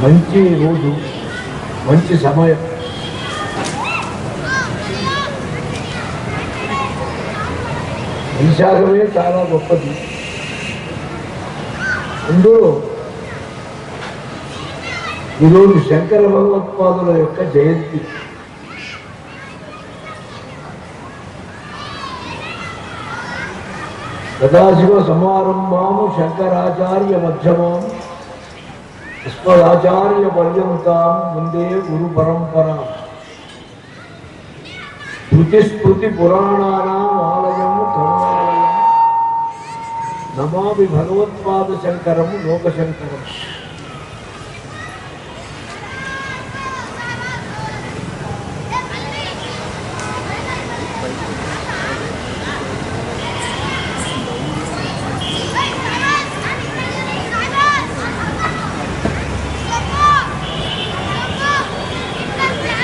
మంచి రోజు, మంచి సమయం. వైశాఖమే చాలా గొప్పది. అందులో ఈరోజు శంకర భగవత్పాదుల యొక్క జయంతి. సదాశివ సమారంభాము శంకరాచార్య మధ్యమాం అస్మదాచార్య పర్యంతాం వందే గురు పరంపరా. శృతిస్మృతి పురాణానాం ఆలయం కరుణాలయం నమామి భగవత్పాద శంకరం లోకశంకరం.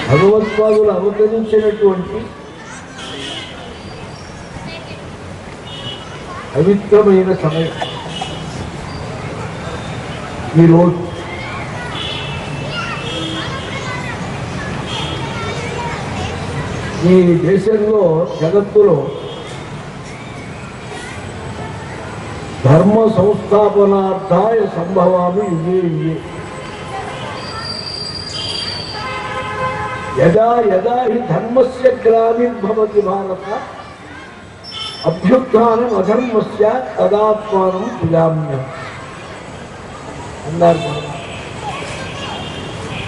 భగవత్పాదులు అవతరించినటువంటి పవిత్రమైన సమయం ఈరోజు. ఈ దేశంలో, జగత్తులో ధర్మ సంస్థాపనార్థాయ సంభవామి యుగే యుగే. యదా యదా హి ధర్మస్య గ్లానిర్భవతి భారత అభ్యుత్థానం అధర్మస్య తదాత్మానం సృజామ్యహం అన్నారు.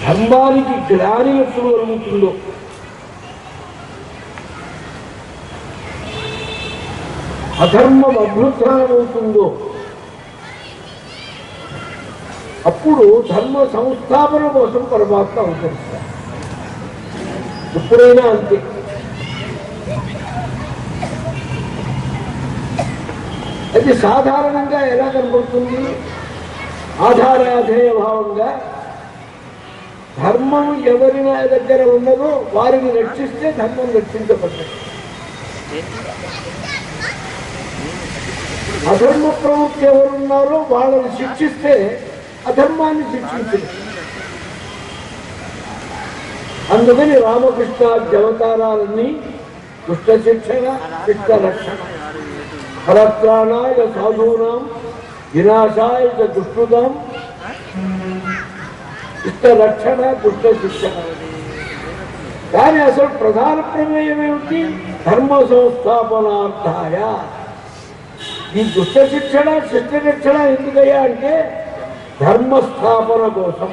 ధర్మానికి గ్లాని ఎప్పుడు కలుగుతుందో, అధర్మం అభ్యుత్థానం అవుతుందో అప్పుడు ధర్మ సంస్థాపన కోసం పరమాత్మ అవతరిస్తారు. ఎప్పుడైనా అంతే. అది సాధారణంగా ఎలా కనబడుతుంది? ఆధారాధేయ భావంగా ధర్మం ఎవరి దగ్గర ఉన్నదో వారిని రక్షిస్తే ధర్మం రక్షించబడ్డది. అధర్మ ప్రవృత్తి ఎవరున్నారో వాళ్ళని శిక్షిస్తే అధర్మాన్ని శిక్షించదు. అందుకని రామకృష్ణాది అవతారాలన్నీ దుష్ట శిక్షణ, శిష్ట రక్షణ, ఫలత్రాణాయ సాధూనాం వినాశాయ దుష్కృతాం, శిష్ట రక్షణ, దుష్ట శిక్షణ. కానీ అసలు ప్రధాన ప్రమేయం ఏమిటి? ధర్మ సంస్థాపనార్థాయ. ఈ దుష్ట శిక్షణ, శిష్ట రక్షణ ఎందుకయ్యా అంటే ధర్మస్థాపన కోసం.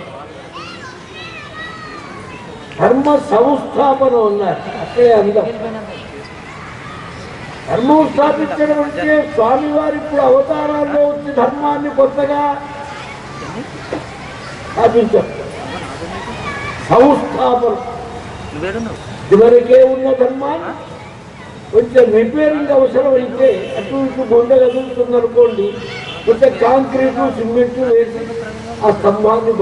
ధర్మ సంస్థాపన ఉన్నారు అక్కడే అందం. ధర్మం స్థాపించడం అంటే స్వామివారు ఇప్పుడు అవతారాల్లో వచ్చి ధర్మాన్ని కొత్తగా స్థాపించారు. సంస్థాపన ఇదివరకే ఉన్న ధర్మాన్ని కొంచెం రిపేరింగ్ అవసరమైతే అటు ఇటు గుండె కదులుతుందనుకోండి, కొంచెం కాంక్రీటు సిమెంటు వేసి ఆ స్తంభాన్ని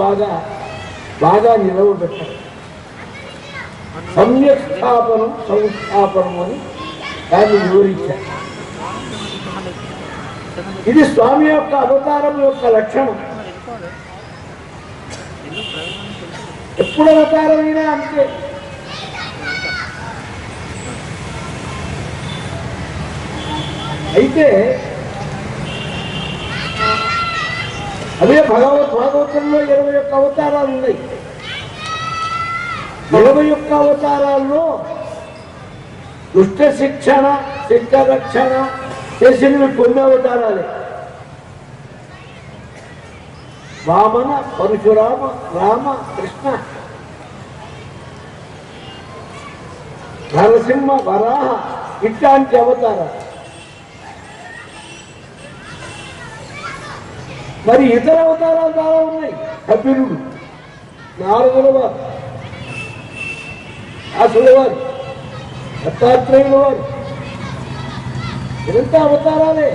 బాగా నిలవబెట్టారు. సమ్యక్ స్థాపనం, సంస్థాపనం అని దాన్ని వివరించారు. ఇది స్వామి యొక్క అవతారం యొక్క లక్షణం. ఎప్పుడు అవతారమైనా అంతే. అయితే అదే భాగవతంలో 21 అవతారాలు ఉన్నాయి. 21 అవతారాల్లో దుష్ట శిక్షణ, శిష్ట రక్షణ చేసినవి కొన్ని అవతారాలే. వామన, పరశురామ, రామ, కృష్ణ, నరసింహ, వరాహ ఇట్లాంటి అవతారాలు. మరి ఇతర అవతారాలు చాలా ఉన్నాయి. కపిలుడు, నారదుల వారు, వ్యాసుల వారు, దత్తాత్రేయుల వారు, ఇదంతా అవతారాలే.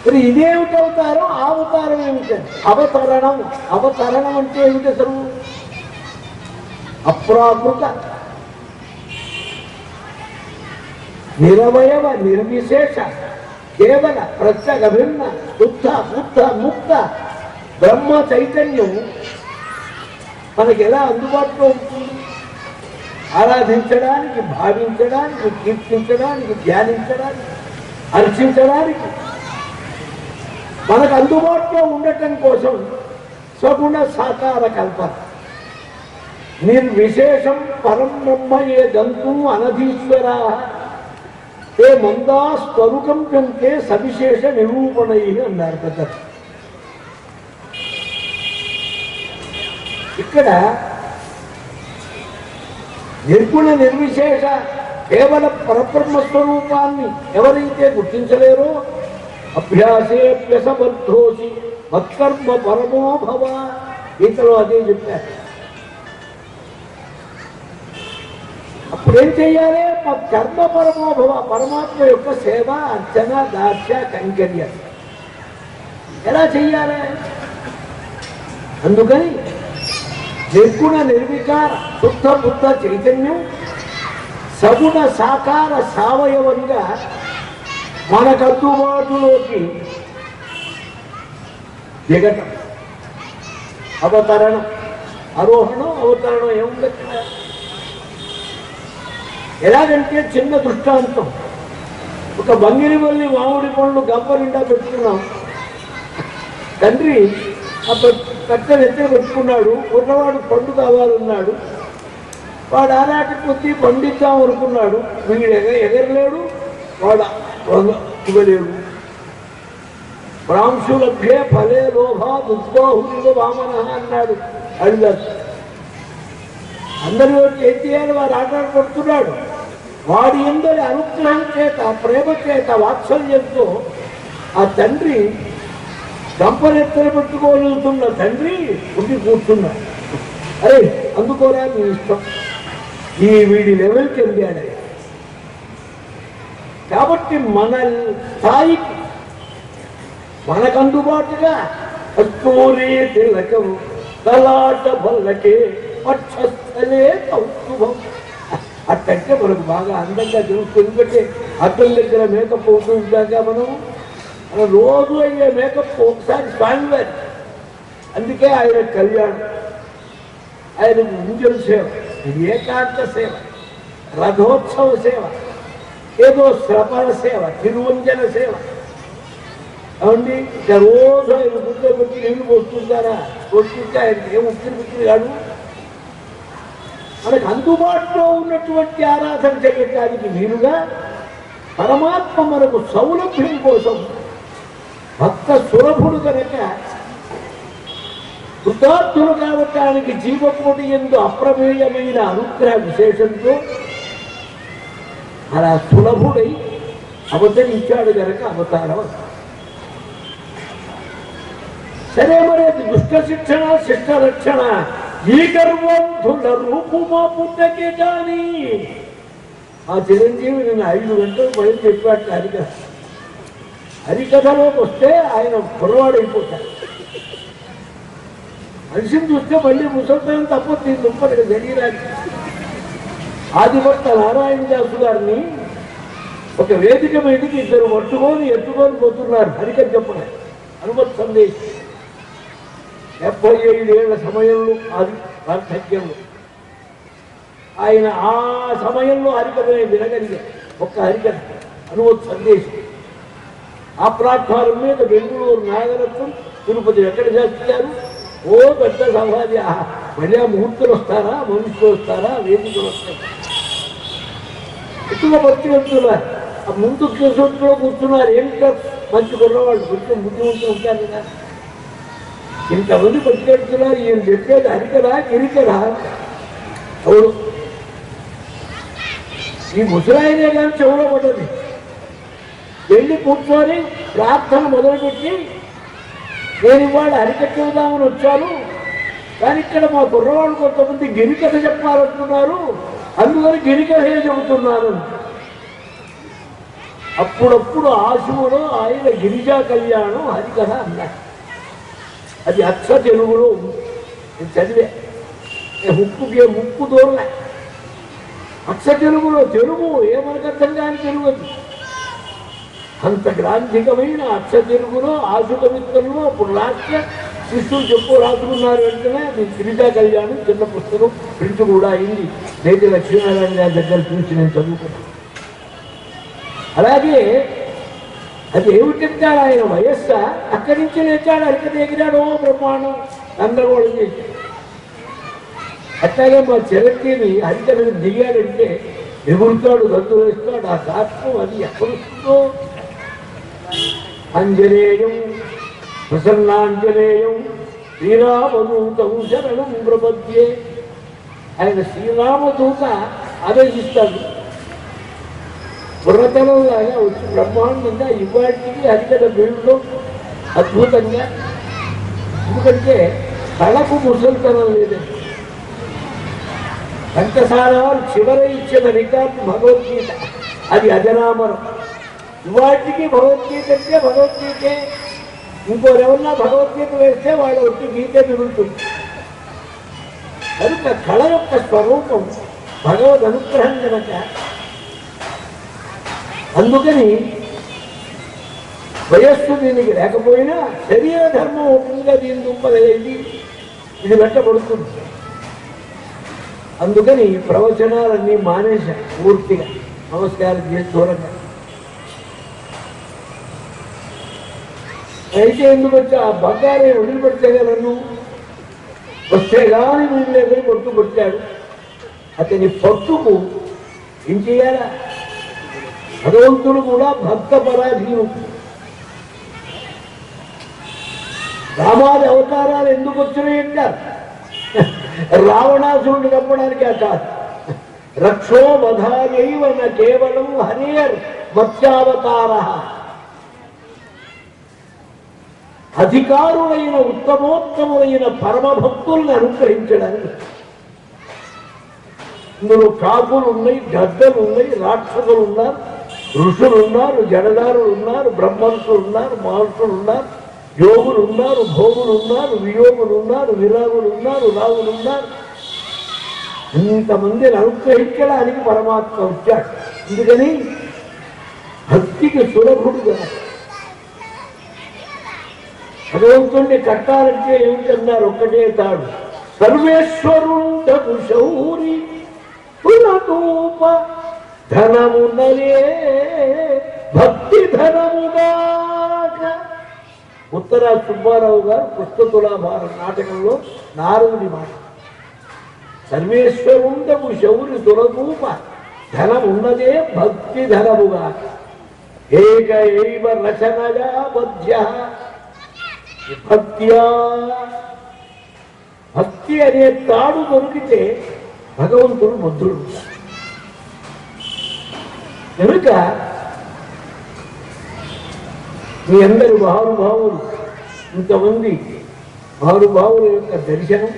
మరి ఇదేమిటి అవతారం? ఆ అవతారం ఏమిటండి? అవతరణం. అవతరణం అంటే ఏమిటి అసలు? అప్రాకృత, నిరవయవ, నిర్విశేష, కేవల, ప్రత్యేక, భిన్న, శుద్ధ, బుద్ధ, ముక్త బ్రహ్మ చైతన్యం మనకి ఎలా అందుబాటులో ఉంటుంది? ఆరాధించడానికి, భావించడానికి, కీర్తించడానికి, ధ్యానించడానికి, అర్చించడానికి మనకు అందుబాటులో ఉండటం కోసం సగుణ సాకార కల్పన. నిర్విశేషం పరం బ్రహ్మ ఏ దంతు అనధీశ్వరా ఏ మందా స్వరూపం కంటే సవిశేష నిరూపణై అన్నారు పెద్ద. ఇక్కడ నిర్గుణ నిర్విశేష కేవల పరబ్రహ్మ స్వరూపాన్ని ఎవరైతే గుర్తించలేరో అభ్యాసేప్యసమర్థోసి మత్కర్మ పరమో భవ. గీతలో అదే చెప్పారు. అప్పుడేం చెయ్యాలి? కర్మ పరమో భవ. పరమాత్మ యొక్క సేవ, అర్చన, దాస్య, కైంకర్యం ఎలా చెయ్యాలి? అందుకని నిర్గుణ నిర్వికార శుద్ధ బుద్ధ చైతన్యం సగుణ సాకార సావయవంగా మనకు అందుబాటులోకి దిగటం. అవతరణం, ఆరోహణం, అవతరణం ఏముంది ఇక్కడ? ఎలాగంటే చిన్న దృష్టాంతం. ఒక బంగిరివల్లి మామిడి పండ్లు గంప నిండా పెట్టుకున్నాం. తండ్రి ఆ కట్టెలు ఎత్తే పెట్టుకున్నాడు. కుర్రవాడు పండు కావాలన్నాడు. వాడు ఆనాటి కొద్దీ పండిద్దాం అనుకున్నాడు. వీడు ఎగరలేడు, వాడు ఇవ్వలేడు. బ్రాంశులభ్యే ఫలే లోభా దుర్దోహులు వామన అన్నాడు అడిగారు. అందరి ఏం చేయాలి? వారు ఆటాడుకుంటున్నాడు. వాడి అందరి అనుగ్రహం చేత, ప్రేమ చేత, వాత్సల్యంతో ఆ తండ్రి గంపనెత్తలు పెట్టుకోగలుగుతున్న తండ్రి ఉండి కూర్చున్నాడు. అరే అందుకోరా, మీ ఇష్టం. ఈ వీడి లెవెల్కి వెళ్ళాడు. కాబట్టి మన స్థాయికి మనకు అందుబాటుగా కస్తూరి తిలకం తలాట భల్లకే పక్షస్థలే కౌస్తుభం అట్టంటే మనకు బాగా అందంగా తెలుస్తుంది. ఎందుకంటే అద్దం దగ్గర మేకప్ అవుతుందాకా మనం రోజు అయ్యే మేకప్ ఒకసారి స్వామివారి. అందుకే ఆయన కళ్యాణం, ఆయన ముంజల సేవ, ఏకాంత సేవ, రథోత్సవ సేవ, ఏదో శ్రవణ సేవ, తిరువంజన సేవ. అవండి ఇక రోజు ఆయన గుడ్డ పెట్టి నీళ్లు పోస్తుంటారా? పోస్తుంటే ఆయనకి ఏం ఉక్కిరి కాదు. మనకు అందుబాటులో ఉన్నటువంటి ఆరాధన చేయటానికి వీలుగా పరమాత్మ మనకు సౌలభ్యం కోసం భక్త సులభుడు కనుక కృతార్థులు కావటానికి జీవకోటి యందు అప్రమేయమైన అనుగ్రహ విశేషంతో అలా సులభుడై అవతరించాడు కనుక అవతారం. సరే, మరి అది దుష్ట శిక్షణ, శిష్ట రక్షణ. ఈ గర్వంధుల రూపుమా పుట్టకే కానీ ఆ చిరంజీవి నేను 5 గంటలు బయలు చెప్పాడు హరికథ. హరికథలోకి వస్తే ఆయన పొరవాడైపోతాడు. మనిషిని చూస్తే మళ్ళీ ముసలితనం తప్ప దీని దుప్పటి శరీరానికి. ఆదిభట్ట నారాయణ దాసు గారిని ఒక వేదిక మీదకి 2 ఎత్తుకొని పోతున్నారు హరికథ చెప్పలే. హనుమత్ సందేశం 75 ఏళ్ల సమయంలో, అది వార్ధక్యంలో ఆయన ఆ సమయంలో హరికథ వినగలిగా. ఒక్క హరికథ హనుమత్ సందేశం. ఆ ప్లాట్ఫారం మీద బెంగళూరు, నాగరత్నం, తిరుపతి ఎక్కడ చేస్తున్నారు? ఓ పెద్ద సమాధి. మళ్ళీ ఆ ముహూర్తులు వస్తారా, మనుషులు వస్తారా, వేదికలు వస్తారా? ఎక్కువ భక్తి వెళ్తున్నారు. ఆ ముందు కేసులో కూర్చున్నారు. ఏంటో మంచి కుర్రవాళ్ళు, కొంచెం బుద్ధిమంతులు ఉంటారు కదా. ఇంతమంది పట్టుకెడుతున్నారు. ఈయన చెప్పేది హరికరా, గిరికరా? అవును, ఈ ముసలాయనే కానీ చెవులో పడ్డది. వెళ్ళి కూర్చొని ప్రార్థన మొదలుపెట్టి, నేను ఇవాళ హరికథ చెబుదామని వచ్చాను, కానీ ఇక్కడ మా కుర్రవాళ్ళు కొంతమంది గిరికథ చెప్పాలంటున్నారు, అందుకని గిరికథే చెబుతున్నాను. అప్పుడప్పుడు ఆశువులో ఆయన గిరిజా కళ్యాణం హరికథ అన్నారు. అది అచ్చ తెలుగులో ఉంది. నేను చదివే ముక్కు దూరలే. అచ్చ తెలుగులో తెలుగు ఏమనకు అర్థం కాని తెలుగు అది. అంత గ్రాంధికమైన అచ్చ తెలుగులో ఆశు కవిత్వంలో అప్పుడు రాష్ట్ర కృష్ణుడు చెప్పు రాసుకున్నారు వెంటనే అది గిరిజా కళ్యాణం చిన్న పుస్తకం ప్రింట్ కూడా అయింది. నేటి లక్ష్మీనారాయణ గారి దగ్గర చూసి నేను చదువుకున్నాను. అలాగే అది ఏమిటంటాడు ఆయన వయస్సు అక్కడి నుంచి లేచాడు, అరికత ఎగిరాడు, బ్రహ్మాండం గందరగోళం చేశాడు. అట్లాగే మా చిరంజీవి హరికత దిగాడంటే ఎగురుతాడు, గంతులు వేస్తాడు. ఆ శాస్త్రం అది ఎక్కడొస్తుందో. అంజనేయం ప్రసన్నాంజనేయం శ్రీరామదూతం శరణం ప్రపద్యే. ఆయన శ్రీరామదూత ఆదేశిస్తాడు. బుర్రతనంలాగా వచ్చి బ్రహ్మాండంగా ఇవాటికి హరికథ బీడులో అద్భుతంగా. ఎందుకంటే కళకు ముసలితనం లేదండి. కంఠసారాలు చివర ఇచ్చిన రికార్డు భగవద్గీత, అది అజరామరం. ఇవాటికి భగవద్గీత అంటే భగవద్గీతే. ఇంకోరెవరన్నా భగవద్గీత వేస్తే వాళ్ళ వచ్చి గీతే మిగులుతుంది. కనుక కళ యొక్క స్వరూపం భగవద్ అనుగ్రహం కనుక. అందుకని వయస్సు దీనికి లేకపోయినా శరీర ధర్మం ఒకటిగా దీని దుంపగలిగింది, ఇది వెంటబడుతుంది. అందుకని ప్రవచనాలన్నీ మానేశా పూర్తిగా, నమస్కారం చేసి దూరంగా. అయితే ఎందుకు వచ్చి ఆ బంగారే వదిలిపెడితేగా నన్ను వస్తే కానీ వీళ్ళేదని పట్టుకొచ్చాడు. అతని పట్టుకు ఏం చేయాలా? భగవంతుడు కూడా భక్త పరాధీనుడు. రామాది అవతారాలు ఎందుకు వచ్చినాయి అంటారు? రావణాసురుడు చంపడానికి కాదు. రక్షో వధాయైవ న కేవలం హరిర్ మత్స్యావతార. అధికారులైన ఉత్తమోత్తములైన పరమభక్తుల్ని అనుగ్రహించడానికి. ఇందులో కాకులు ఉన్నాయి, గద్దలు ఉన్నాయి, రాక్షసులు ఉన్నారు, ఋషులు ఉన్నారు, జడదారులు ఉన్నారు, బ్రహ్మర్షులు ఉన్నారు, మహర్షులు ఉన్నారు, యోగులు ఉన్నారు, భోగులు ఉన్నారు, వియోగులు ఉన్నారు, విరాగులు ఉన్నారు, రాగులు ఉన్నారు. ఇంతమందిని అనుగ్రహించడానికి పరమాత్మ వచ్చాడు. అందుకని భక్తికి సులభుడుగా భగవంతుణ్ణి కట్టాలంటే ఏమిటన్నారు? ఒక్కటే తాడు. సర్వేశ్వరుండకు శౌరి పునతూప ధనమునలే భక్తి ధనముగాక. ఉత్తరా సుబ్బారావు గారు పుస్తతులాభారం నాటకంలో నారదుడి మాట. సర్వేశ్వరుండకు శౌరి దురదూప ధనమున్నదే భక్తి ధనముగాక. ఏక ఏవ రచనగా బధ్య భక్త్యా. భక్తి అనే తాడు దొరికితే భగవంతుడు బుద్ధుడు. కనుక మీ అందరి మహానుభావులు, ఇంతమంది మహానుభావుల యొక్క దర్శనం,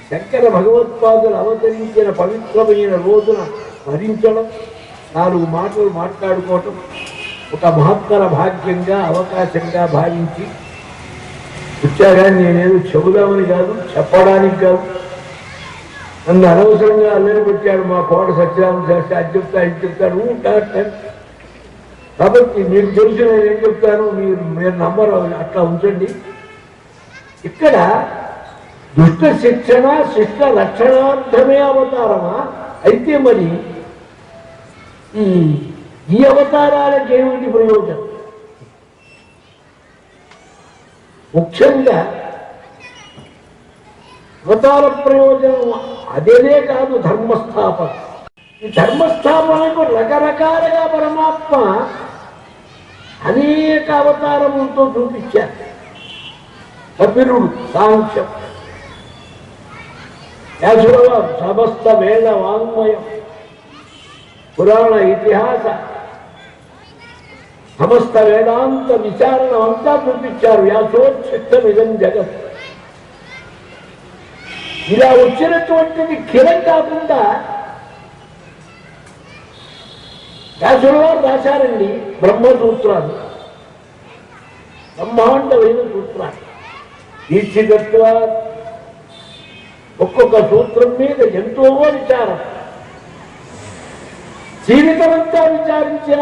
శంకర భగవత్పాదులు అవతరించిన పవిత్రమైన రోజున భరించడం, 4 మాటలు మాట్లాడుకోవటం ఒక మహత్తర భాగ్యంగా, అవకాశంగా భావించి వచ్చాగా. నేనేదో చెబుదామని కాదు, చెప్పడానికి కాదు. నన్ను అనవసరంగా అల్లరి పెట్టాడు మా కోట సత్యనారాయణ శాస్త్రి. అది చెప్తా, ఇది చెప్తాడు ఉంటాడు. కాబట్టి మీకు తెలిసి నేను ఏం చెప్తాను, మీరు నమ్మరు, అట్లా ఉంచండి. ఇక్కడ దుష్ట శిక్షణ, శిష్ట రక్షణార్థమే అవతారమా? అయితే మరి ఈ అవతారాలకు ఏమిటి ప్రయోజనం? ముఖ్యంగా అవతార ప్రయోజనం అదేనే కాదు, ధర్మస్థాపన. ఈ ధర్మస్థాపనకు రకరకాలుగా పరమాత్మ అనేక అవతారములతో చూపించారు. కపిలుడు సాంఖ్యం, వ్యాసులవారు సమస్త వేద వాంగ్మయం, పురాణ ఇతిహాస సమస్త వేదాంత విచారణ అంతా చూపించారు. వ్యాసోచ్ఛిష్టమిదం జగత్. ఇలా వచ్చినటువంటిది కిరం కాకుండా వ్యాసుల వారు రాశారండి బ్రహ్మసూత్రాలు, బ్రహ్మాండమైన సూత్రాలు. దీక్షితత్వ ఒక్కొక్క సూత్రం మీద ఎంతో విచారం, జీవితమంతా విచారించిన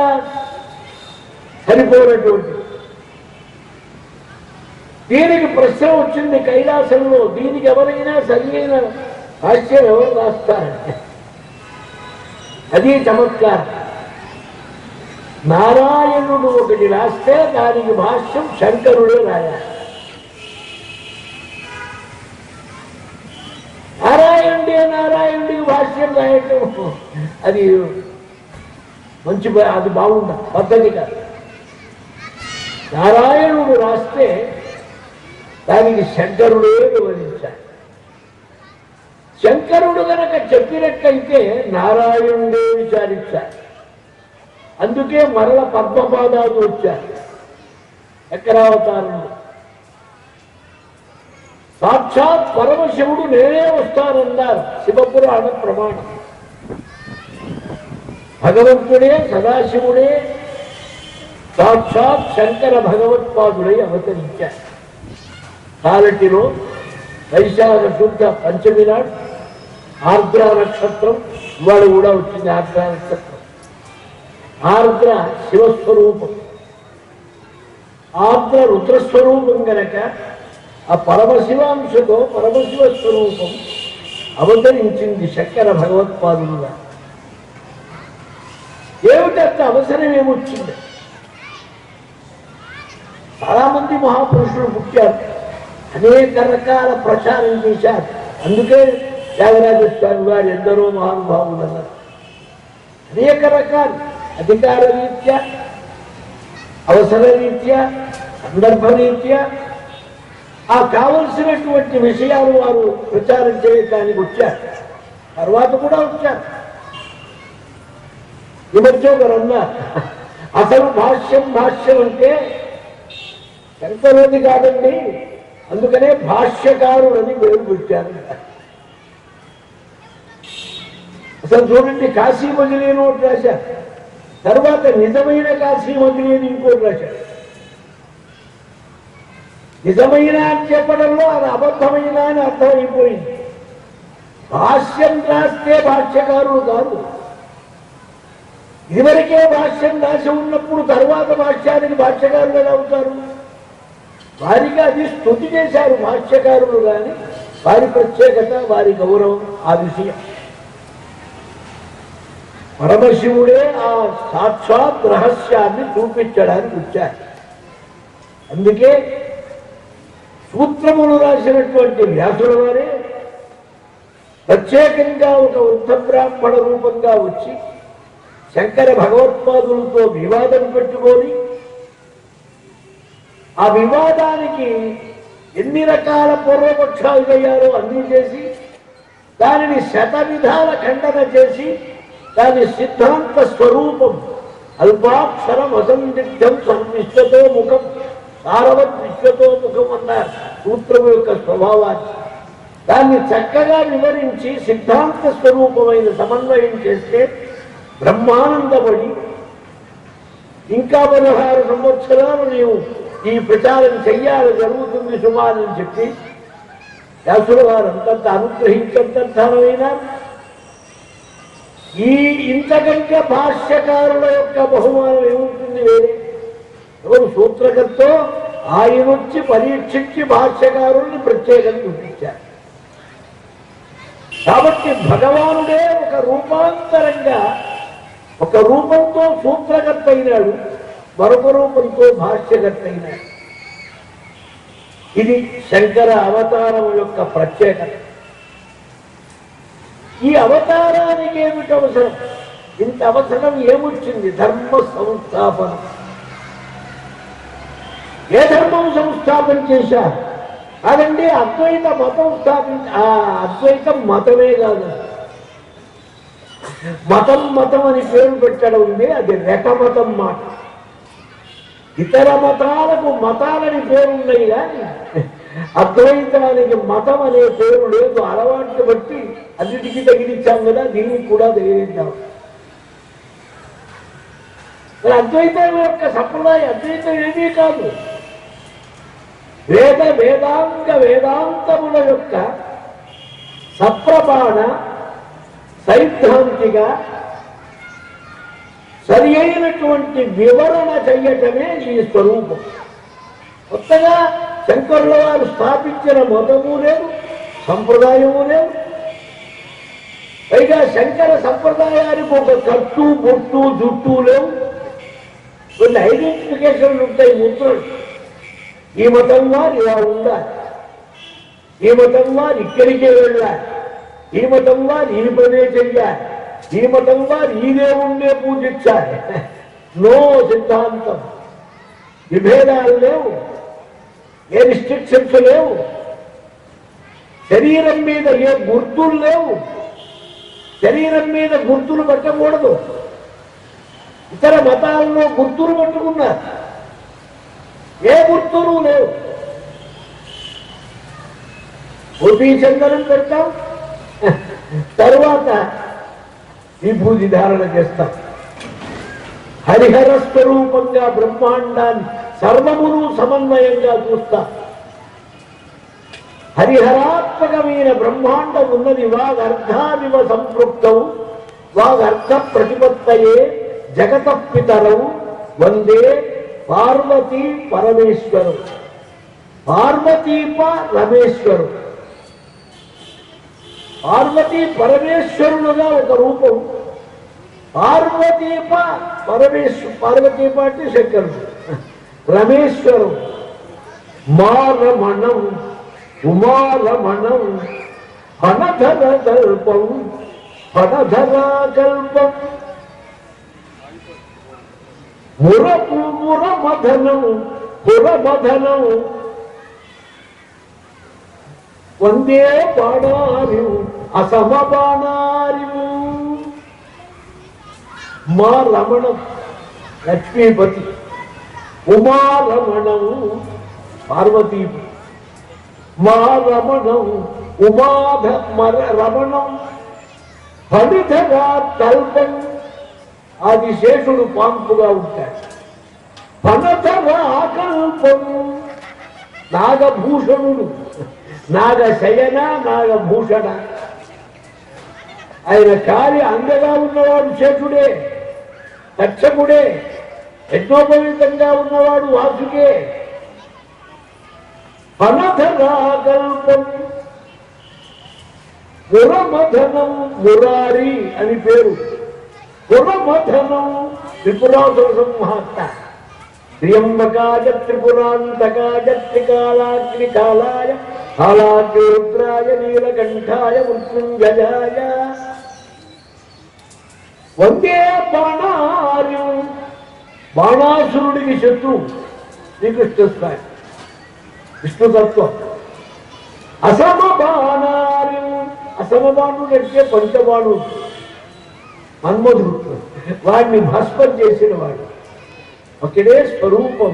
సరిపోయినటువంటి దీనికి ప్రశ్న వచ్చింది కైలాసంలో, దీనికి ఎవరైనా సరియైన భాష్యం ఎవరు రాస్తారంటే అది చమత్కారం. నారాయణుడు ఒకటి రాస్తే దానికి భాష్యం శంకరుడే రాయాలి. నారాయణుడికి భాష్యం రాయటం అది మంచి, అది బాగుండదు, పద్ధతి కాదు. నారాయణుడు రాస్తే దానికి శంకరుడే వివరించాలి. శంకరుడు గనక చెప్పినట్లయితే నారాయణుడే విచారించాలి. అందుకే మరల పద్మపాదాలు వచ్చారు చక్రావతారంలో. సాక్షాత్ పరమశివుడు నేనే వస్తానన్నారు శివపురాణ ప్రమాణం. భగవంతుడే సదాశివుడే సాక్షాత్ శంకర భగవత్పాదుడై అవతరించారు. కాలటిలో వైశాఖ శుద్ధ పంచమి నాడు ఆర్ద్ర నక్షత్రం, ఇవాళ కూడా వచ్చింది ఆర్ద్ర నక్షత్రం. ఆర్ద్ర శివస్వరూపం, ఆర్ద్ర రుద్రస్వరూపం గనక ఆ పరమశివాంశతో పరమశివ స్వరూపం అవతరించింది శంకర భగవత్పాదులుగా. ఏమిటంత అవసరం ఏమొచ్చింది? చాలా మంది మహాపురుషులు పుట్టారు, అనేక రకాల ప్రచారం చేశారు. అందుకే త్యాగరాజ స్వామి వారు ఎందరో మహానుభావులు అన్నారు. అనేక రకాలు అధికార రీత్యా, అవసర రీత్యా, సందర్భ రీత్యా ఆ కావలసినటువంటి విషయాలు వారు ప్రచారం చేయడానికి వచ్చారు. తర్వాత కూడా వచ్చారు. ఈ మధ్య ఒకరు అన్నారు, అసలు భాష్యం అంటే శంకరుని కాదండి, అందుకనే భాష్యకారుడని పేరు పెట్టారు. అసలు చూడండి, కాశీ మజిలీ అని ఒకటి రాశారు, తర్వాత నిజమైన కాశీ మజిలీ అని ఇంకోటి రాశారు. నిజమైన అని చెప్పడంలో అది అబద్ధమైన అని అర్థమైపోయింది. భాష్యం రాస్తే భాష్యకారులు కాదు. ఇదివరకే భాష్యం రాసి ఉన్నప్పుడు తర్వాత భాష్యానికి భాష్యకారులు ఎలా అవుతారు? వారికి అది స్తుతి చేశారు భాష్యకారులు, కానీ వారి ప్రత్యేకత, వారి గౌరవం ఆ విషయం. పరమశివుడే ఆ సాక్షాత్ రహస్యాన్ని చూపించడానికి వచ్చారు. అందుకే సూత్రములు రాసినటువంటి వ్యాసుల వారే ప్రత్యేకంగా ఒక వృద్ధ బ్రాహ్మణ రూపంగా వచ్చి శంకర భగవత్పాదులతో వివాదం పెట్టుకొని ఆ వివాదానికి ఎన్ని రకాల పూర్వపక్షాలు అయ్యారో అన్నీ చేసి దానిని శతవిధాల ఖండన చేసి దాని సిద్ధాంత స్వరూపం అల్పాక్షరం అసందిగ్ధం విశ్వతో ముఖం సారవత్ విశ్వతో ముఖం అన్నారు సూత్రము యొక్క స్వభావాన్ని. దాన్ని చక్కగా వివరించి సిద్ధాంత స్వరూపమైన సమన్వయం చేస్తే బ్రహ్మానందపడి ఇంకా 16 సంవత్సరాలు నీవు ఈ ప్రచారం చెయ్యాలి, జరుగుతుంది సుమారని చెప్పి వ్యాసుల వారు అంతంత అనుగ్రహించంతైనా ఈ ఇంతకంటే భాష్యకారుల యొక్క బహుమానం ఏముంటుంది? వేరే ఎవరు సూత్రకర్తో ఆయన వచ్చి పరీక్షించి భాష్యకారుల్ని ప్రత్యేకంగా చూపించారు. కాబట్టి భగవానుడే ఒక రూపాంతరంగా, ఒక రూపంతో సూత్రకర్త అయినాడు, మరొక రూపంతో భాష్యకర్త అయినాడు. ఇది శంకర అవతారం యొక్క ప్రత్యేకత. ఈ అవతారానికి ఏమిటి అవసరం? ఇంత అవసరం ఏమొచ్చింది? ధర్మ సంస్థాపనం. ఏ ధర్మం సంస్థాపన చేశారు? కాదండి, అద్వైత మతం అద్వైతం మతమే కాదు. మతం అని పేరు పెట్టడం ఉంది, అది రెటమతం మాట. ఇతర మతాలకు మతాలని పేరున్నాయి కానీ అద్వైతానికి మతం అనే పేరు లేదు. అలవాట్లు బట్టి అన్నిటికీ తగిలించాం కదా, దీనికి కూడా తగిలించాం. అద్వైతం యొక్క సంప్రదాయం అద్వైతం ఏమీ కాదు. వేదాంతముల యొక్క సప్రమాణ సైద్ధాంతిక సరి అయినటువంటి వివరణ చెయ్యటమే ఈ స్వరూపం. కొత్తగా శంకరుల వారు స్థాపించిన మతము లేదు, సంప్రదాయము లేదు. పైగా శంకర సంప్రదాయానికి ఒక కట్టు బొట్టు జుట్టు లేవు. కొన్ని ఐడెంటిఫికేషన్లు ఉంటాయి, ముద్రలు. ఈ మతం వారు ఇలా ఉండాలి, ఈ మతం వారు ఇక్కడికే వెళ్ళాలి, ఈ మతం వారు ఈ పనే చెయ్యాలి, ఈ మతం వారు ఈ దేవుణ్ణే పూజించాలి. నో సిద్ధాంతం. విభేదాలు లేవు, ఏ రిస్ట్రిక్షన్స్ లేవు, శరీరం మీద ఏ గుర్తులు లేవు. శరీరం మీద గుర్తులు పట్టకూడదు. ఇతర మతాల్లో గుర్తులు పట్టుకున్నారు, ఏ గుర్తులు లేవు. గోపీచందనం పెడతాం, తరువాత విభూతి ధారణ చేస్తాం. హరిహర స్వరూపంగా బ్రహ్మాండాన్ని సర్వమును సమన్వయంగా చూస్తాం. హరిహరాత్మకమైన బ్రహ్మాండం ఉన్నది. వాగర్ధావివ సంపృక్తం వాగర్ధ ప్రతిపత్తయే జగత పితరౌ వందే పార్వతీ పరమేశ్వరు. పార్వతీప రమేశ్వరు. పార్వతీ పరమేశ్వరులుగా ఒక రూపం. పార్వతీప పరమేశ్వరు. పార్వతీప అంటే శంకరుడు. రమేశ్వరు. మారమణం ఉమారమణం ఫణధర కల్పం ఫణధరా కల్పం మురమధనం పురమధనం వందే బాణారి అసమ బాణారి. మా రమణం లక్ష్మీపతి, ఉమారమణం పార్వతీపతి. మా రమణం ఉమాధ రమణం ఫణిధరా కల్పం. ఆదిశేషుడు పాంపుగా ఉంటాడు. ఫణధరా కల్పం నాగభూషణుడు. నాగశయన నాగభూషణ. ఆయన కాలి అంగగా ఉన్నవాడు శేషుడే, తక్షకుడే. యజ్ఞోపవీతంగా ఉన్నవాడు వాసుకే. ఫణధరా కల్పం పురమధనం మురారి అని పేరు. పురమధనం త్రిపురాసుర సంహార్త. త్ర్యంబకాయ త్రిపురాంతకాయ త్రికాలాగ్నికాలాయ కాలాగ్నిరుద్రాయ నీలకంఠాయ మృత్యుంజయాయ వందే బాణారి. బాణాసురుడికి శత్రువు శ్రీకృష్ణ స్వామి, విష్ణుతత్వం. అసమ బాణారి. అసమ బాణుడు అంటే పంచబాణుడు, మన్మధుడు. వాడిని భస్మం చేసిన వాడు. ఒకడే స్వరూపం.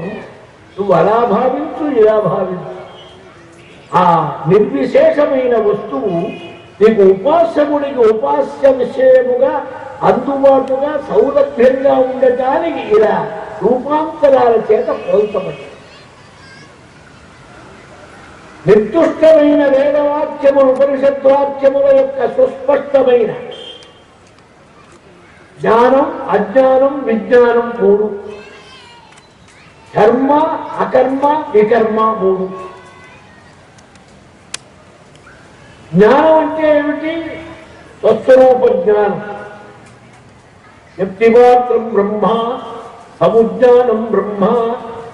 నువ్వు అలా భావించు, ఇలా భావించు. ఆ నిర్విశేషమైన వస్తువు నీకు ఉపాసకుడికి ఉపాస్య విషయముగా అందుబాటుగా సౌలభ్యంగా ఉండటానికి ఇలా రూపాంతరాల చేత పోల్చబడి నిర్దుష్టమైన వేదవాక్యములు ఉపనిషద్వాక్యముల యొక్క సుస్పష్టమైన జ్ఞానం, అజ్ఞానం, విజ్ఞానం మూడు. కర్మ, అకర్మ, వికర్మ మూడు. జ్ఞానం అంటే ఏమిటి? స్వస్వరూప జ్ఞానం. వ్యక్తిమాత్రం బ్రహ్మ, సముజ్ఞానం బ్రహ్మ,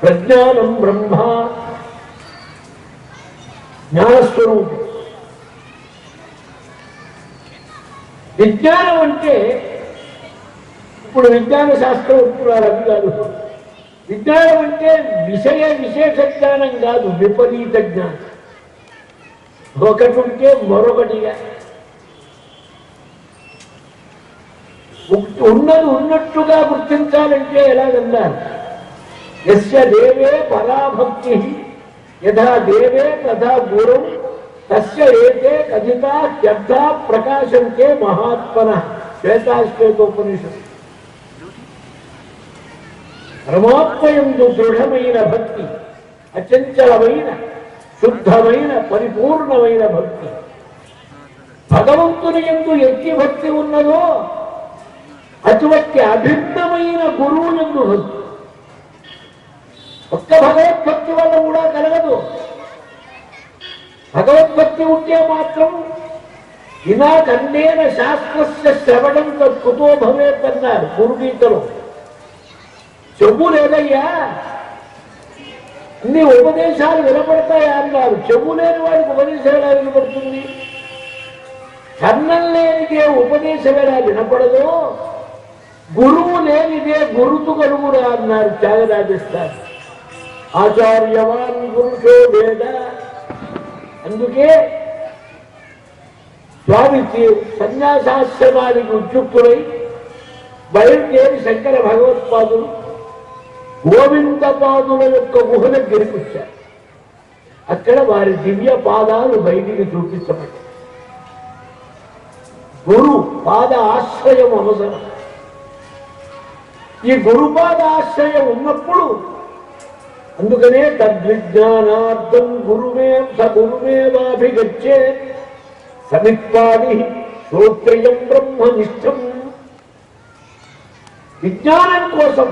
ప్రజ్ఞానం బ్రహ్మ. జ్ఞానస్వరూపం. విజ్ఞానం అంటే ఇప్పుడు విజ్ఞాన శాస్త్రం ఉంటున్నారు అవి కాదు. విజ్ఞానం అంటే విషయ విశేష జ్ఞానం కాదు, విపరీత జ్ఞానం. ఒకటి ఉంటే మరొకటిగా ఉన్నది ఉన్నట్టుగా గుర్తించాలంటే ఎలాగన్నారు? యస్య దేవే పరాభక్తి యథా దేవే తథా గురం తస్య ఏతే కథితా హ్యర్థా ప్రకాశంతే మహాత్మనః. శ్వేతాశ్వేతోపనిషత్తు. పరమాత్మయందు దృఢమైన భక్తి, అచంచలమైన శుద్ధమైన పరిపూర్ణమైన భక్తి. భగవంతుని యందు ఎట్టి భక్తి ఉన్నదో అటువంటి అభిన్నమైన గురువు యందు భక్తి. ఒక్క భగవద్భక్తి వల్ల కూడా కలగదు. భగవద్భక్తి ఉంటే మాత్రం వినాకన్నేన శాస్త్రస్య శ్రవణం తత్కుతో భవేత్ అన్నారు గురుగీతలో. చెవు లేదయ్యా, అన్ని ఉపదేశాలు వినపడతాయా అన్నారు. చెవు లేని వాడికి ఉపదేశం ఎలా వినపడుతుంది? కన్నం లేనిదే ఉపదేశం ఎలా వినపడదో గురువు లేనిదే గురుతు కలుగురా అన్నారు త్యాగరాజస్వామి. ఆచార్యవాన్ గురుషో వేద. అందుకే స్వామి సన్యాసాశ్రమానికి ఉద్యుక్తులై బయలుదేరి శంకర భగవత్పాదులు గోవిందపాదుల యొక్క గుహ దగ్గరికి వచ్చారు. అక్కడ వారి దివ్య పాదాలు బయటికి చూపించబడ్డాయి. గురు పాద ఆశ్రయం అవసరం. ఈ గురుపాద ఆశ్రయం ఉన్నప్పుడు అందుకనే తద్విజ్ఞానార్థం గురుమేవాభిగచ్చే సమిత్పాది శ్రోత్రియం బ్రహ్మనిష్టం. విజ్ఞానం కోసం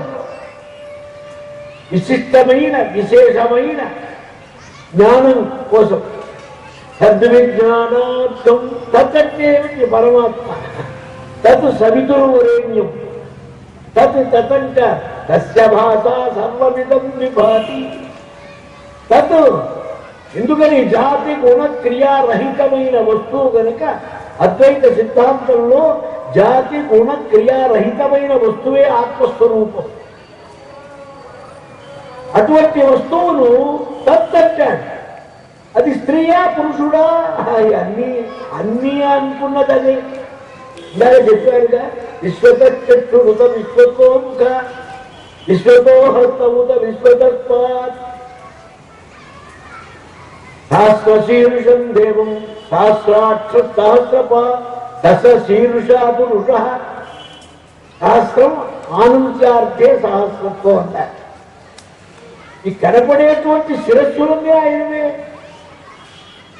విశిష్టమైన విశేషమైన జ్ఞానం కోసం తద్విజ్ఞానార్థం. తత్తే పరమాత్మ. తత్ సవితుర్వరేణ్యం. తత్ తతంచ తస్య భాష సర్వమిదం విభాతి. తత్ ఎందుకని జాతి గుణ క్రియారహితమైన వస్తువు కనుక అద్వైత సిద్ధాంతంలో జాతి గుణ క్రియారహితమైన వస్తువే ఆత్మస్వరూపం. అటువంటి వస్తువును తత్తంటాడు. అది స్త్రీయా పురుషుడా అన్ని అన్నీ అనుకున్నది అదే. ఇందాక చెప్పారుగా విశ్వతక్షుత విశ్వతోముఖ విశ్వతో హస్తముత విశ్వతస్మాత్ సహస్రశీర్షం దేవం సహస్రాక్ష సహస్రపా దశ శీర్షా పురుష. సహస్రం ఆనంచార్థే సహస్రత్వం అన్నారు. ఈ కనపడేటువంటి శిరస్సులన్నీ ఆయనమే.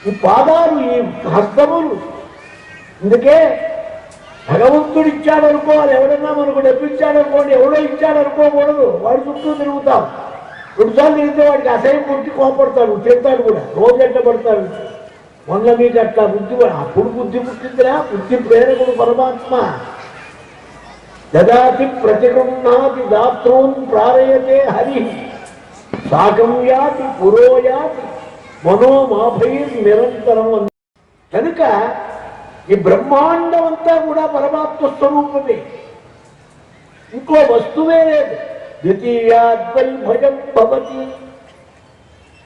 ఈ పాదాలు ఈ హస్తములు. అందుకే భగవంతుడు ఇచ్చాడనుకోవాలి. ఎవడన్నా మనకు డబ్బిచ్చాడనుకోండి, ఎవడో ఇచ్చాడనుకోకూడదు. వాడి చుట్టూ తిరుగుతాం. 2 సార్లు తిరిగితే వాడికి అసహ్యం పుట్టి కోపడతాడు, తింటాడు కూడా, రోజు ఎంటబడతాడు. మొన్న మీకు అట్లా బుద్ధి, అప్పుడు బుద్ధి పుట్టిందిరా. బుద్ధి ప్రేరకుడు పరమాత్మ. దదాతి ప్రతిగృహ్ణాతి దాత్రోన్ ప్రారయతే హరి సాగం యాతి పురోయాతి మనోమాభై నిరంతరం. కనుక ఈ బ్రహ్మాండం అంతా కూడా పరమాత్మ స్వరూపమే, ఇంకో వస్తువే లేదు. ద్వితీయాద్వై భయం భవతి.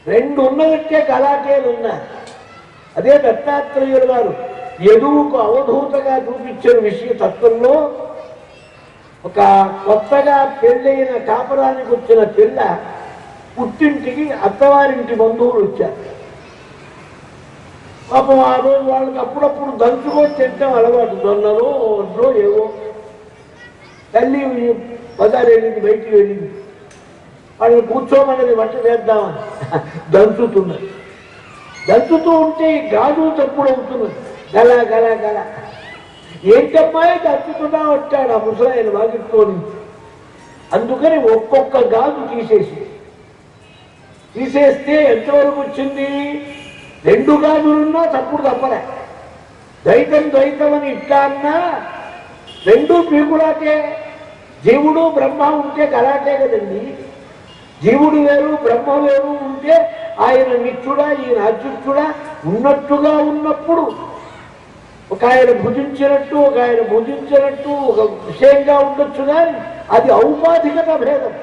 2 ఉన్నట్టే కళాకేలు ఉన్నారు. అదే దత్తాత్రేయుల వారు యదువుకు అవధూతగా చూపించిన విషయ తత్వంలో ఒక కొత్తగా పెళ్ళైన కాపురానికి వచ్చిన పిల్ల పుట్టింటికి అత్తవారింటి బంధువులు వచ్చారు. పాపం ఆ రోజు వాళ్ళకి అప్పుడప్పుడు దంచుకొని తింటాం అలవాటు. జొన్నలో ఒడ్లో ఏవో. తల్లి బజారు వెళ్ళింది, బయటికి వెళ్ళింది. వాళ్ళని కూర్చోమన్నది వంట చేద్దామని దంచుతున్నది. దంచుతూ ఉంటే ఈ గాజు తప్పుడు అవుతున్నది. గల గల గల. ఏంటమ్మాయి దంచుతున్నా వచ్చాడు ఆ ముసలాయన వాకిట్లో నుంచి. అందుకని ఒక్కొక్క గాజు తీసేస్తే ఎంతవరకు వచ్చింది? 2 గాజులున్నా తప్పుడు తప్పలే. ద్వైతం అని ఇట్లా అన్నా 2 పీకులాటే. జీవుడు బ్రహ్మ ఉంటే గలాటే కదండి. జీవుడు వేరు బ్రహ్మ వేరు ఉంటే ఆయన నిత్యుడా ఈయన అచ్యుతుడా ఉన్నట్టుగా ఉన్నప్పుడు ఒక ఆయన భుజించినట్టు ఒక ఆయన భుజించినట్టు ఒక విషయంగా ఉండొచ్చు. కానీ అది ఔపాధికత భేదం.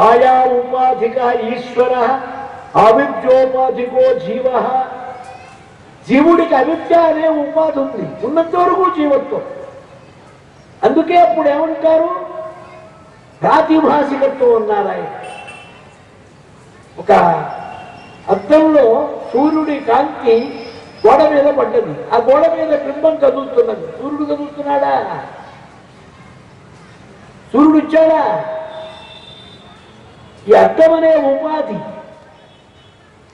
ఆయా ఉపాధిక ఈశ్వర అవిద్యోపాధికో జీవ. జీవుడికి అవిద్య అనే ఉపాధి ఉంది, ఉన్నంత వరకు జీవత్వం. అందుకే అప్పుడు ఏమంటారు? ప్రాతిభాసికత్వం ఉన్నారు ఆయన. ఒక అద్దంలో సూర్యుడి కాంతి గోడ మీద పడ్డది. ఆ గోడ మీద బింబం కదులుతున్నది. సూర్యుడు కదులుతున్నాడా? సూర్యుడు ఇచ్చాడా? ఈ అద్దం అనే ఉపాధి.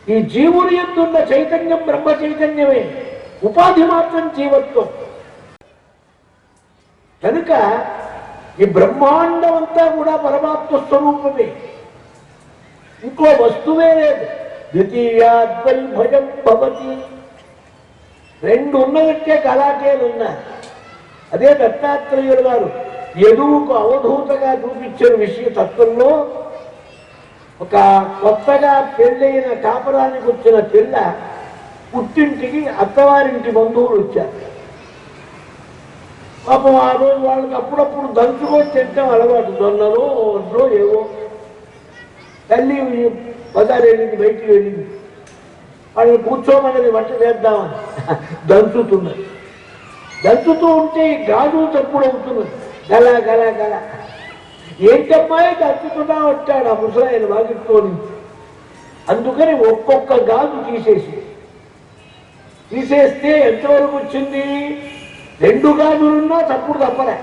ఈ జీవుని యందున్న చైతన్యం బ్రహ్మ చైతన్యమే, ఉపాధి మాత్రం జీవత్వం. కనుక ఈ బ్రహ్మాండం అంతా కూడా పరమాత్మ స్వరూపమే, ఇంకో వస్తువే లేదు. ద్వితీయాద్వై భయం భవతి. రెండు ఉన్నదట్టే గలాటేలు ఉన్నాయి. అదే దత్తాత్రేయుల వారు యదువుకు అవధూతగా చూపించిన విషయ తత్వంలో ఒక కొత్తగా పెళ్ళైన కాపరానికి వచ్చిన పిల్ల పుట్టింటికి అత్తవారింటి బంధువులు వచ్చారు. పాపం ఆ రోజు వాళ్ళకి అప్పుడప్పుడు దంచుకొని తింటాం అలవాటు, జొన్నలో ఒడ్లో ఏవో. తల్లి బజారు వెళ్ళింది, బయటికి వెళ్ళింది, వాళ్ళని కూర్చోమన్నది వంట చేద్దామని దంచుతున్నది. దంచుతూ ఉంటే గాజు తప్పుడు అవుతున్నది, గల గల గల. ఏంటమ్మాయి దంచుతున్నా వచ్చాడు ఆ ముసలాయన వాకిట్లో నుంచి. అందుకని ఒక్కొక్క గాజు తీసేస్తే ఎంతవరకు వచ్చింది? 2 గాజులున్నా తప్పుడు తప్పలే.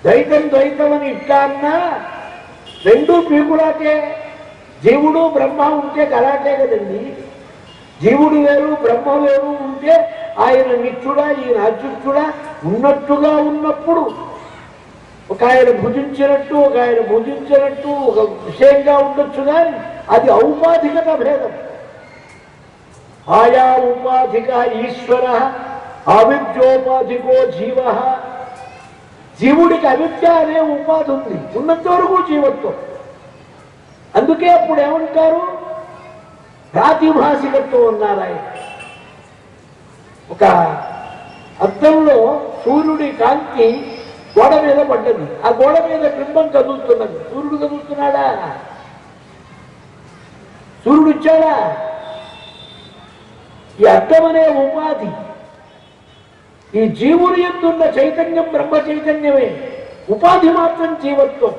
ద్వైతం అని ఇట్లా అన్నా 2 పీకులాటే. జీవుడు బ్రహ్మ ఉంటే గలాటే కదండి. జీవుడు వేరు బ్రహ్మ వేరు ఉంటే ఆయన నిత్యుడా ఈయన అచ్యుతుడా ఉన్నట్టుగా ఉన్నప్పుడు ఒక ఆయన భుజించినట్టు ఒక ఆయన భుజించినట్టు ఒక విషయంగా ఉండొచ్చు, కానీ అది ఔపాధికత భేదం. ఆయా ఉపాధిక ఈశ్వర, అవిద్యోపాధికో జీవ. జీవుడికి అవిద్య అనే ఉపాధి ఉంది, ఉన్నంత వరకు జీవత్వం. అందుకే అప్పుడు ఏమంటారు? ప్రాతిభాసికత్వం ఉన్నారు ఆయన. ఒక అద్దంలో సూర్యుడి కాంతి గోడ మీద పడ్డది, ఆ గోడ మీద బింబం కదులుతున్నది. సూర్యుడు కదులుతున్నాడా? సూర్యుడు ఇచ్చాడా? ఈ అద్దం అనే ఉపాధి. ఈ జీవుని యందున్న చైతన్యం బ్రహ్మ చైతన్యమే, ఉపాధి మాత్రం జీవత్వం.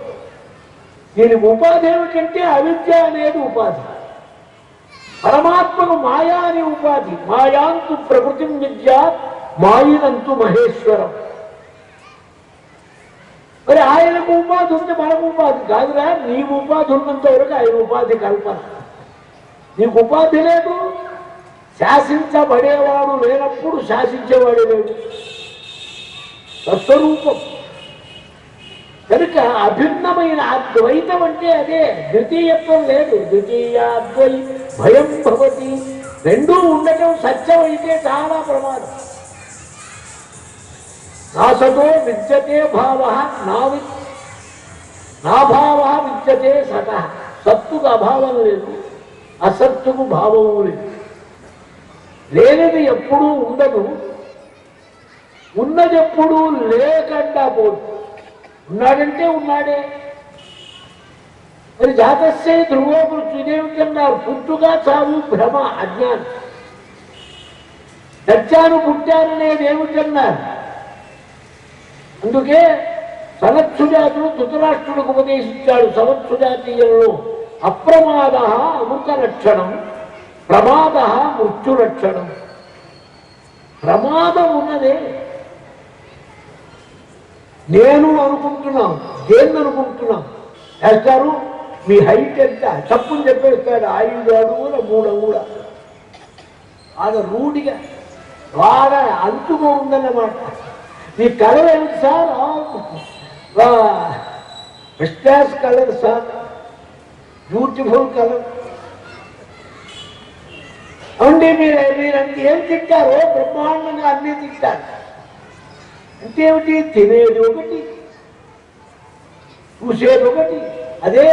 దీని ఉపాధి ఏమిటంటే అవిద్య అనేది ఉపాధి. పరమాత్మకు మాయా అనే ఉపాధి. మాయాంతు ప్రకృతి విద్య మాయినంతు మహేశ్వరం. మరి ఆయనకు ఉపాధి ఉంది, మనకు ఉపాధి కాదురా. నీ ఉపాధి ఉన్నంత వరకు ఆయన ఉపాధి కల్పన. నీకు ఉపాధి లేదు, శాసించబడేవాడు లేనప్పుడు శాసించేవాడు లేడు. తత్వరూపం కనుక అభిన్నమైన అద్వైతం అంటే అదే. ద్వితీయత్వం లేదు. ద్వితీయాద్వై భయం భవతి. 2 ఉండటం సత్యం అయితే చాలా ప్రమాదం. నాసతో విద్యతే భావ, నా భావ విద్యతే సత. సత్తుకు అభావం లేదు, అసత్తుకు భావము లేదు. లేనిది ఎప్పుడూ ఉండదు, ఉన్నది ఎప్పుడూ లేకుండా పోదు. ఉన్నాడంటే ఉన్నాడే. మరి జాతస్య ధ్రువోమృత్యు ఇదేమిటన్నారు? పుట్టుగా చావు భ్రమ, అజ్ఞానం. సత్యాను పుట్టారనేది ఏమిటన్నారు? అందుకే సనత్సుజాతుడు ధృతరాష్ట్రుడికి ఉపదేశించాడు. సనత్సుజాతీయంలో అప్రమాద అమృత లక్షణం, ప్రమాద మృత్యు లక్షణం. ప్రమాదం ఉన్నదే. నేను అనుకుంటున్నాం, దేన్ని అనుకుంటున్నాం? వేస్తారు మీ హైట్ ఎంత తప్పుని చెప్పేస్తాడు. 5 అడుగుల 3 అడుగుల. అది రూఢిగా బాగా అంతుగా ఉందన్నమాట. మీ కలర్ ఏమిటి సార్? క్రిస్టాస్ కలర్ సార్, బ్యూటిఫుల్ కలర్. అవునండి, మీరంతా ఏం తింటారో బ్రహ్మాండంగా అన్నీ తింటారు. అంతేమిటి? తినేది ఒకటి, చూసేది ఒకటి. అదే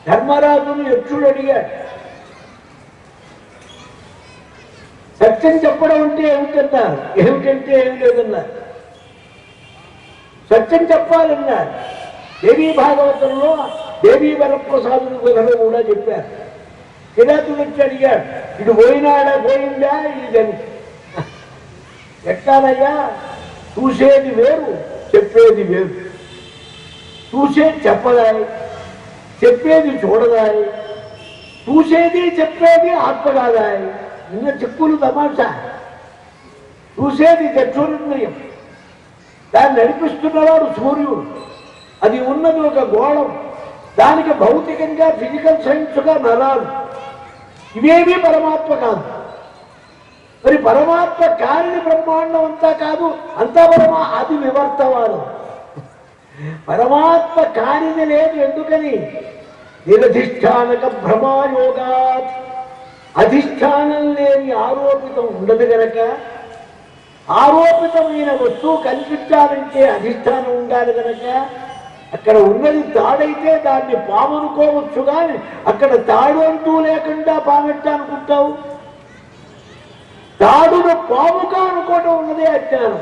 ధర్మరాజును యక్షుడు అడిగాడు, సత్యం చెప్పడం అంటే ఏమిటన్నారు? ఏమిటంటే ఏం లేదన్నారు. సత్యం చెప్పాలన్నారు. దేవీ భాగవతంలో దేవీ వరప్రసాదుని కథను కూడా చెప్పారు. కిరాతుడు వచ్చి అడిగాడు, ఇటు పోయిందా ఇదని. ఎట్లానయ్యా? చూసేది వేరు, చెప్పేది వేరు. చూసేది చెప్పదాయి, చెప్పేది చూడదాయి. చూసేది చెప్పేది ఆత్మ కాదాయి. నిన్న చెప్పులు తమాషా. చూసేది చక్షురింద్రియం, దాన్ని నడిపిస్తున్నవాడు సూర్యుడు. అది ఉన్నది ఒక గోళం, దానికి భౌతికంగా ఫిజికల్ సైన్స్గా నరాలు. ఇవేమీ పరమాత్మ కాదు. మరి పరమాత్మ కారిని బ్రహ్మాండం అంతా కాదు, అంతా అది వివర్తవాదం. పరమాత్మ కారిని లేదు. ఎందుకని? నిరధిష్టానక భ్రమాయోగాత్. అధిష్టానం లేని ఆరోపితం ఉండదు గనక, ఆరోపితమైన వస్తువు కల్పించాలంటే అధిష్టానం ఉండాలి గనక, అక్కడ ఉన్నది తాడైతే దాన్ని పాము అనుకోవచ్చు, కానీ అక్కడ తాడు అంటూ లేకుండా పామెట్టా అనుకుంటావు? తాడును పాముగా అనుకోవటం ఉన్నదే అజ్ఞానం.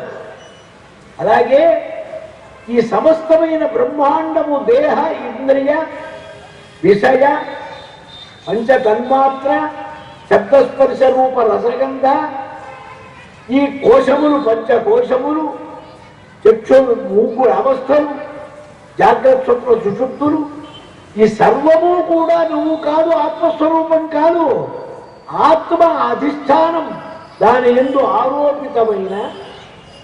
అలాగే ఈ సమస్తమైన బ్రహ్మాండము దేహ, ఇంద్రియ, విషయ, పంచ తన్మాత్ర, శబ్దస్పర్శ రూప రసగంధ, ఈ కోశములు, పంచకోశములు, చక్షులు, మూకుడు అవస్థలు, జాగ్రత్త స్వప్న సుషుప్తులు, ఈ సర్వము కూడా నువ్వు కాదు, ఆత్మస్వరూపం కాదు. ఆత్మ అధిష్టానం, దాని యందు ఆరోపితమైన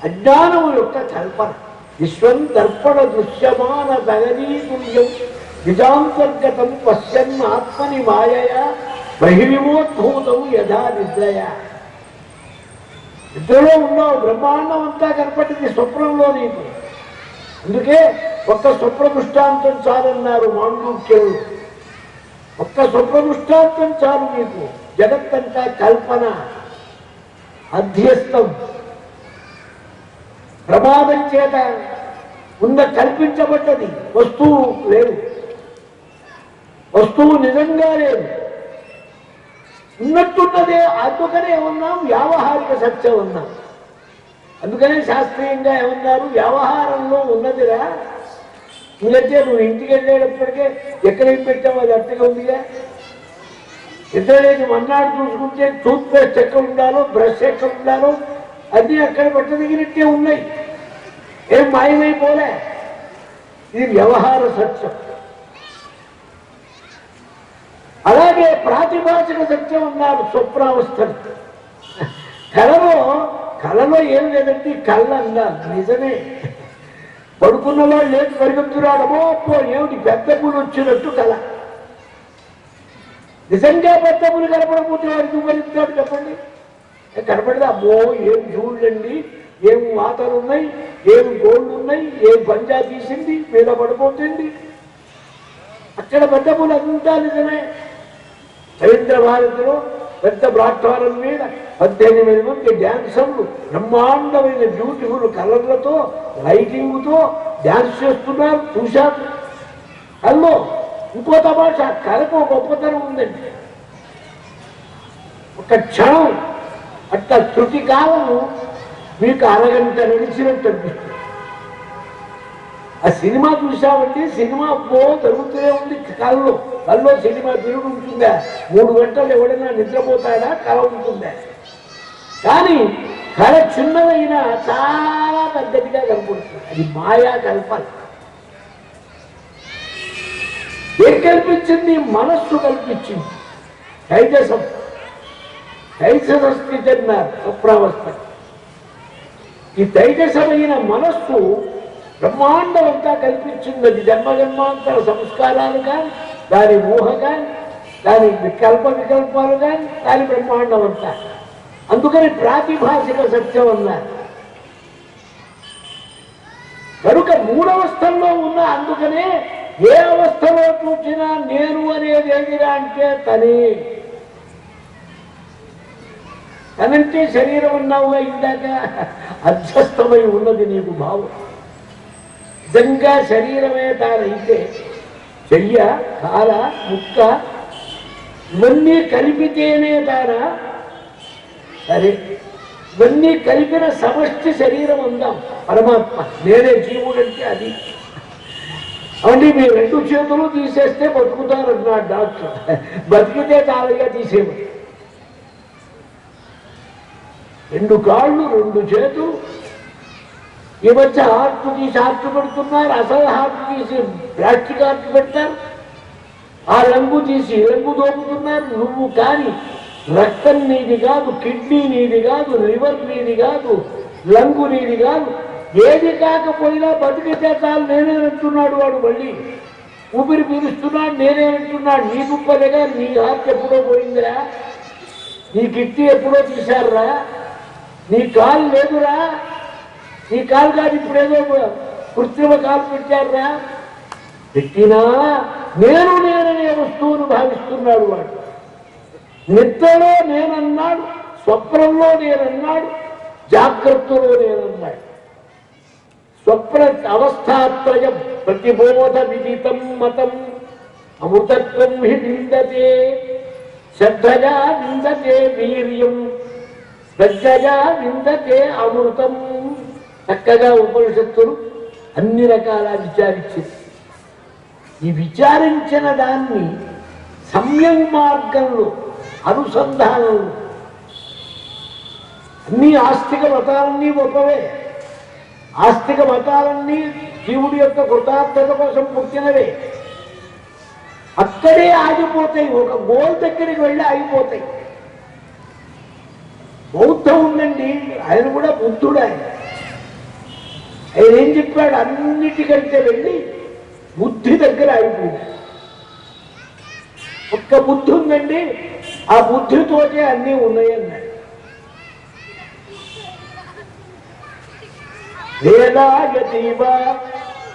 అజ్ఞానము యొక్క కల్పన. విశ్వం దర్పణ దృశ్యమాన దగనీతుల్యం నిజాంతర్గతం పశ్యన్ ఆత్మని మాయయా బహిర్విమోద్భూతం యథా నిద్రయ. నిద్రలో ఉన్నావు, బ్రహ్మాండం అంతా కనపడింది స్వప్నంలో నీకు. అందుకే ఒక్క స్వప్న దృష్టాంతం చాలన్నారు మాండూక్యులు. ఒక్క స్వప్న దృష్టాంతం చాలు నీకు. జగత్తంతా కల్పన, అధ్యస్థం, ప్రమాదం చేత ఉన్న కల్పించబడ్డది. వస్తువు లేదు, వస్తువు నిజంగా లేదు, ఉన్నట్టున్నదే. అందుకనే ఏమన్నాం? వ్యావహారిక సత్యం ఉన్నాం. అందుకనే శాస్త్రీయంగా ఏమన్నారు? వ్యవహారంలో ఉన్నదిరా. ఇంకంటే నువ్వు ఇంటికి వెళ్ళేటప్పటికే ఎక్కడికి పెట్టావు అది అట్టగా ఉందిగా. ఇద్దరేది మన్నాడు చూసుకుంటే టూత్ పేస్ట్ ఎక్కడ ఉండాలో, బ్రష్ ఎక్కడ ఉండాలో అన్నీ అక్కడ పెట్టదగినట్టే ఉన్నాయి, ఏం మాయమైపోలే. ఇది వ్యవహార సత్యం. అలాగే ప్రాతిభాషిక సత్యం ఉన్నారు స్వప్నావస్థలు. కళలో ఏం లేదంటే కళ్ళ అన్నారు నిజమే. పడుకున్న వాళ్ళు లేచి పరిగెత్తురాడమో అప్పో ఏమిటి పెద్ద పూలు వచ్చినట్టు కళ. నిజంగా పెద్ద పూలు కనపడకపోతే వాడు చూపరిస్తాడు చెప్పండి? కనపడదు. అమ్మో ఏం చూడండి, ఏం వాతలు ఉన్నాయి, ఏం గోల్డ్ ఉన్నాయి, ఏం పంజా తీసింది మీద పడిపోతుంది. అక్కడ పెద్ద పూలు అంతా నిజమే. రవీంద్ర భారతిలో పెద్ద ప్లాట్ఫారం మీద 18 మంది డ్యాన్సర్లు బ్రహ్మాండమైన బ్యూటిఫుల్ కలర్లతో, లైటింగ్తో డ్యాన్స్ చేస్తున్నారు. చూశారు కల్లో. ఇంకో తమాషా, కళకు గొప్పతనం ఉందండి. ఒక క్షణం అట్లా శృతి కాలము మీకు అరగంట నడిచినట్టు అనిపిస్తుంది. ఆ సినిమా చూసామంటే సినిమా జరుగుతూనే ఉంది. కల్లో సినిమా తిరుగు ఉంటుందా? 3 గంటలు ఎవడైనా నిద్రపోతాడా? కళ ఉంటుందా? కానీ కళ చిన్నదైనా చాలా పెద్దదిగా కనపడుతుంది. అది మాయా కల్పన. ఏం కల్పించింది? మనస్సు కల్పించింది. తైజస స్థితి అన్నారు స్వప్నావస్థ. ఈ తైజసమైన మనస్సు బ్రహ్మాండం అంతా కల్పించింది. అది జన్మజన్మాంతర సంస్కారాలు కానీ, దాని ఊహ కానీ, దాని వికల్పాలు కానీ, దాని బ్రహ్మాండం అంతా. అందుకని ప్రాతిభాషిక సత్యం అన్నారు. కనుక 3 అవస్థల్లో ఉన్న, అందుకనే ఏ అవస్థలో చూసినా నేను అనేది ఏదిరా అంటే తనంటే శరీరం ఉన్నావుగా ఇందాక, అధ్యస్థమై ఉన్నది నీకు భావం. నిజంగా శరీరమే తానైతే చెయ్య, కాల, ముక్క ఇవన్నీ కలిపితేనే తానా? సరే, ఇవన్నీ కలిపిన సమష్టి శరీరం ఉందాం పరమాత్మ. నేనే జీవుడంటే అది. అవునండి, మీ 2 చేతులు తీసేస్తే బతుకుతారన్నాడు డాక్టర్. బతికితే తాళగా తీసేమని. 2 కాళ్ళు, 2 చేతులు. ఈ మధ్య హార్ట్ తీసి హార్ట్ పెడుతున్నారు. అసలు హార్ట్ తీసి ప్లాస్టిక్ హార్ట్ పెడతారు. ఆ రంగు తీసి రంగు దోపుతున్నారు. నువ్వు కానీ రక్తం నీది కాదు, కిడ్నీ నీది కాదు, లివర్ నీది కాదు, లంగు నీది కాదు. ఏది కాకపోయినా బతికితే చాలు నేనేనంటున్నాడు వాడు. మళ్ళీ ఊపిరి పీలుస్తున్నాడు, నేనేనంటున్నాడు. నీ గుప్పలేగా నీ హార్ట్ ఎప్పుడో పోయిందిరా, నీ కిడ్నీ ఎప్పుడో తీశారురా, నీ కాలు లేదురా, నీ కాలు కాదు ఇప్పుడేదో కృత్రిమ కాలు పెట్టారురా. పెట్టినా నేననే చెప్తున్నాడు వాడు. నిద్రలో నేనన్నాడు, స్వప్నంలో నేనన్నాడు, జాగ్రత్తలో నేనన్నాడు. స్వప్న అవస్థాత్రయం ప్రతిబోధ విదితం మతం అమృతత్వం హి విందతే శ్రద్ధయా విందతే వీర్యం శ్రద్ధయా విందతే అమృతం. చక్కగా ఉపనిషత్తులు అన్ని రకాల విచారించింది. ఈ విచారించిన దాన్ని సంయమ మార్గంలో అనుసంధానంలో అన్ని ఆస్తిక మతాలన్నీ గొప్పవే. ఆస్తిక మతాలన్నీ జీవుడి యొక్క కృతార్థత కోసం పుట్టినవే. అక్కడే ఆగిపోతాయి, ఒక గోల్ దగ్గరికి వెళ్ళి ఆగిపోతాయి. బౌద్ధం ఉందండి, ఆయన కూడా బుద్ధుడు. ఆయన ఏం చెప్పాడు? అన్నిటికంటే వెళ్ళి బుద్ధి దగ్గర ఆగిపోయాడు. ఒక్క బుద్ధి ఉందండి, ఆ బుద్ధితోటే అన్నీ ఉన్నాయన్నాడు. వేదాయతీవ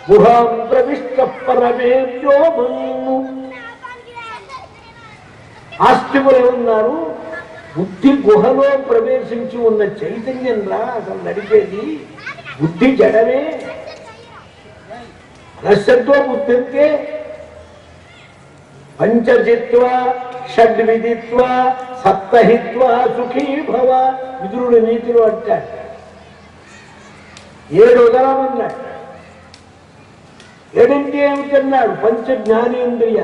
గుహాం ప్రవిష్ట పరమేవ్యోమన్ను. ఆస్తికులు ఏమన్నారు? బుద్ధి గుహలో ప్రవేశించి ఉన్న చైతన్యం రా అసలు నడిపేది. బుద్ధి జడమే. రసత్వ బుద్ధి అంటే పంచజిత్వ షడ్విదిత్వ సప్తహిత్వ సుఖీ భవ. విదురుడు నీతిలో అంటాడు. 7 ఉదరమన్నాడు. 7 ఏమిటన్నాడు? పంచ జ్ఞానేంద్రియ